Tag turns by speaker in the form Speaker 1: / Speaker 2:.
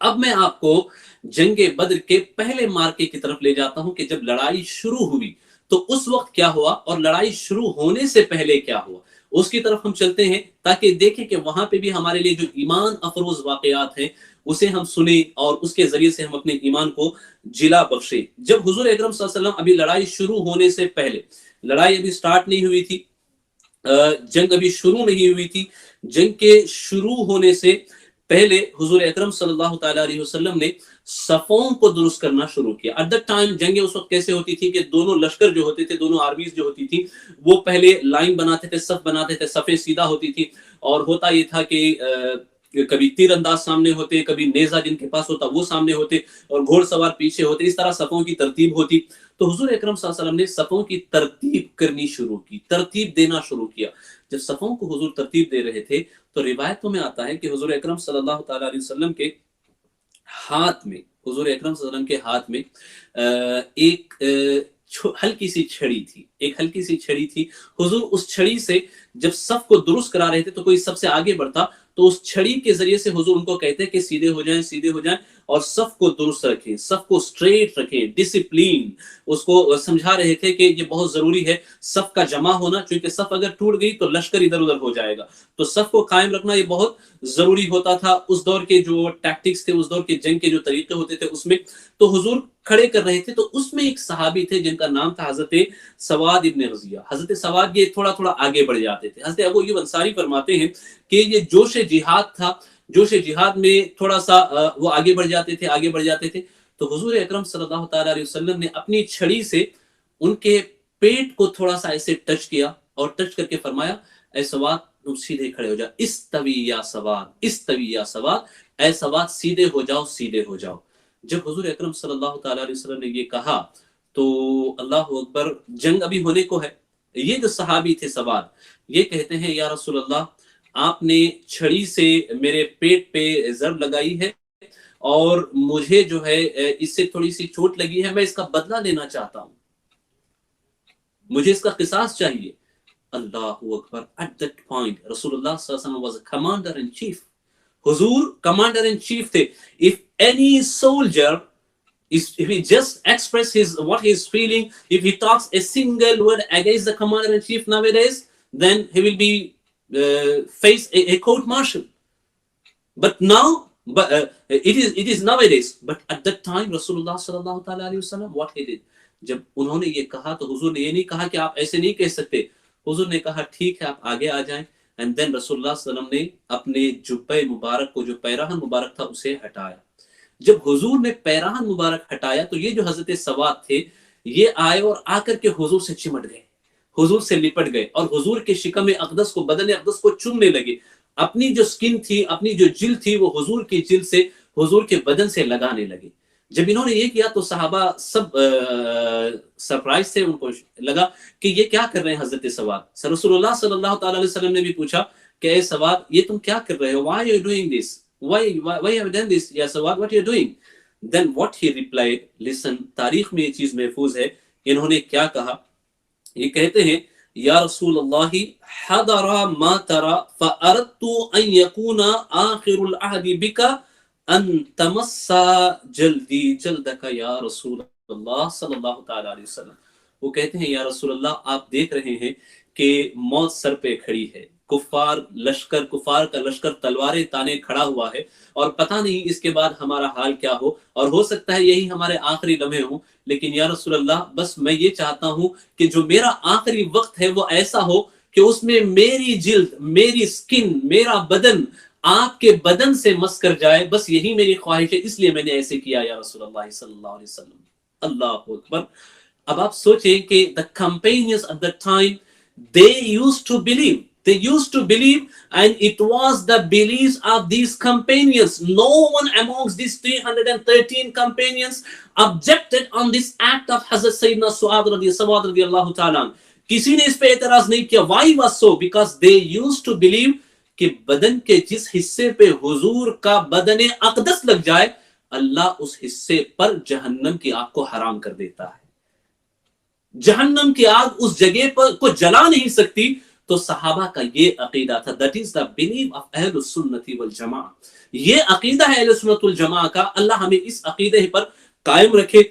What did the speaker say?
Speaker 1: اب میں آپ کو جنگ بدر کے پہلے مارکے کی طرف لے جاتا ہوں کہ جب لڑائی شروع ہوئی تو اس وقت کیا ہوا اور لڑائی شروع ہونے سے پہلے کیا ہوا، اس کی طرف ہم چلتے ہیں تاکہ دیکھیں کہ وہاں پہ بھی ہمارے لیے جو ایمان افروز واقعات ہیں اسے ہم سنیں اور اس کے ذریعے سے ہم اپنے ایمان کو جلا بخشیں۔ جب حضور اکرم صلی اللہ علیہ وسلم ابھی لڑائی شروع ہونے سے پہلے، لڑائی ابھی سٹارٹ نہیں ہوئی تھی، جنگ ابھی شروع نہیں ہوئی تھی، جنگ کے شروع ہونے سے پہلے حضور اکرم صلی اللہ تعالی علیہ وسلم نے صفوں کو درست کرنا شروع کیا۔ ایٹ دیٹ ٹائم جنگیں اس وقت کیسے ہوتی تھی کہ دونوں لشکر جو ہوتے تھے، دونوں آرمیز جو ہوتی تھی، وہ پہلے لائن بناتے تھے، صف بناتے تھے، صفیں سیدھا ہوتی تھی، اور ہوتا یہ تھا کہ کبھی تیر انداز سامنے ہوتے، کبھی نیزہ جن کے پاس ہوتا وہ سامنے ہوتے، اور گھوڑ سوار پیچھے ہوتے، اس طرح صفوں کی ترتیب ہوتی۔ تو حضور اکرم صلی اللہ علیہ وسلم نے صفوں کی ترتیب کرنی شروع کی، ترتیب دینا شروع کیا۔ جب صفوں کو حضور ترتیب دے رہے تھے تو روایتوں میں آتا ہے کہ حضور اکرم صلی اللہ تعالی علیہ وسلم کے ہاتھ میں، حضور اکرم صلی اللہ علیہ وسلم کے ہاتھ میں ایک ہلکی سی چھڑی تھی، ایک ہلکی سی چھڑی تھی۔ حضور اس چھڑی سے جب صف کو درست کرا رہے تھے تو کوئی سب سے آگے بڑھتا تو اس چھڑی کے ذریعے سے حضور ان کو کہتے کہ سیدھے ہو جائیں، سیدھے ہو جائیں، اور صف کو درست رکھیں، صف کو سٹریٹ رکھیں، ڈسپلین۔ اس کو سمجھا رہے تھے کہ یہ بہت ضروری ہے صف کا جمع ہونا، چونکہ صف اگر ٹوٹ گئی تو لشکر ادھر ادھر ہو جائے گا، تو صف کو قائم رکھنا یہ بہت ضروری ہوتا تھا۔ اس دور کے جو ٹیکٹکس تھے، اس دور کے جنگ کے جو طریقے ہوتے تھے اس میں تو حضور کھڑے کر رہے تھے۔ تو اس میں ایک صحابی تھے جن کا نام تھا حضرت سواد ابن رضیہ۔ حضرت سواد یہ تھوڑا تھوڑا آگے بڑھ جاتے تھے۔ حضرت ابو ایوب انصاری فرماتے ہیں کہ یہ جوش جہاد تھا، جوش جہاد میں تھوڑا سا وہ آگے بڑھ جاتے تھے، آگے بڑھ جاتے تھے۔ تو حضور اکرم صلی اللہ تعالی علیہ وسلم نے اپنی چھڑی سے ان کے پیٹ کو تھوڑا سا ایسے ٹچ کیا اور ٹچ کر کے فرمایا اے سواد تم سیدھے کھڑے ہو جاؤ، استوی یا سواد، استوی یا سواد، اے سواد سیدھے ہو جاؤ، سیدھے ہو جاؤ۔ جب حضور اکرم صلی اللہ تعالی علیہ وسلم نے یہ کہا تو اللہ اکبر، جنگ ابھی ہونے کو ہے۔ یہ جو صحابی تھے سواد، یہ کہتے ہیں یا رسول اللہ آپ نے چھڑی سے میرے پیٹ پہ ضرب لگائی ہے اور مجھے جو ہے اس سے تھوڑی سی چوٹ لگی ہے، میں اس کا بدلہ لینا چاہتا ہوں، مجھے اس کا قصاص چاہیے۔ اللہ اکبر۔ at that point رسول اللہ صلی اللہ علیہ وسلم was a commander in chief۔ حضور کمانڈر ان چیف تھے۔ if any soldier if he just express his what he is feeling, if he talks a single word against the commander in chief nowadays, then he will be face a court martial. But now it is nowadays, but at that time Rasulullah sallallahu ta'ala alayhi wasallam what he did، جب انہوں نے یہ کہا تو حضور نے یہ نہیں کہا کہ آپ ایسے نہیں کہہ سکتے، حضور نے کہا ٹھیک ہے آپ آگے آ جائیں، اینڈ دین رسول اللہ صلی اللہ علیہ وسلم نے اپنے جبہ مبارک کو، جو پیراہن مبارک تھا، اسے ہٹایا۔ جب حضور نے پیراہن مبارک ہٹایا تو یہ جو حضرت سواد تھے یہ آئے اور آ کر کے حضور سے چمٹ گئے، حضور سے لپٹ گئے اور حضور کے شکم اقدس کو، بدن اقدس کو چومنے لگے۔ اپنی جو سکن تھی، اپنی جو جلد تھی، وہ حضور کی جلد سے، حضور کے بدن سے لگانے لگے۔ جب انہوں نے یہ کیا تو صحابہ سب سرپرائز تھے، ان کو لگا کہ یہ کیا کر رہے ہیں حضرت سواد۔ رسول اللہ صلی اللہ تعالی علیہ وسلم نے بھی پوچھا کہ اے سواد یہ تم کیا کر رہے ہو، why are you doing this, why have you done this یا سواد، what are you doing؟ then what he replied، listen، تاریخ میں یہ چیز محفوظ ہے، انہوں نے کیا کہا، یہ کہتے ہیں یا رسول اللہ حضر ما ترى فاردت ان يكون آخر العهد بك ان تمس جلدی جلدک یا رسول اللہ صلی اللہ تعالی علیہ وسلم۔ وہ کہتے ہیں یا رسول اللہ آپ دیکھ رہے ہیں کہ موت سر پہ کھڑی ہے، کفار کا لشکر تلواریں تانے کھڑا ہوا ہے، اور پتہ نہیں اس کے بعد ہمارا حال کیا ہو، اور ہو سکتا ہے یہی ہمارے آخری لمحے ہوں، لیکن یا رسول اللہ بس میں یہ چاہتا ہوں کہ جو میرا آخری وقت ہے وہ ایسا ہو کہ اس میں میری جلد، میری سکن، میرا بدن آپ کے بدن سے مس کر جائے، بس یہی میری خواہش ہے، اس لیے میں نے ایسے کیا یا رسول اللہ صلی اللہ علیہ وسلم۔ اللہ اکبر۔ اب آپ سوچیں کہ the companions at that time they used to believe and it was the beliefs of these companions. No one amongst these 313 companions objected on this act of Hazrat Sayyidina Su'ad radiyallahu ta'ala. کسی نے اس پہ اعتراض نہیں کیا۔ Why was so? Because they used to believe کہ بدن کے جس حصے پہ حضور کا بدن اقدس لگ جائے اللہ اس حصے پر جہنم کی آگ کو حرام کر دیتا ہے۔ جہنم کی آگ اس جگہ پر کو جلا نہیں سکتی، تو صحابہ کا یہ عقیدہ تھا. That is the belief of اہل السنت والجماع. یہ عقیدہ ہے اہل سنت والجماع کا. اللہ ہمیں اس عقیدے پر قائم رکھے.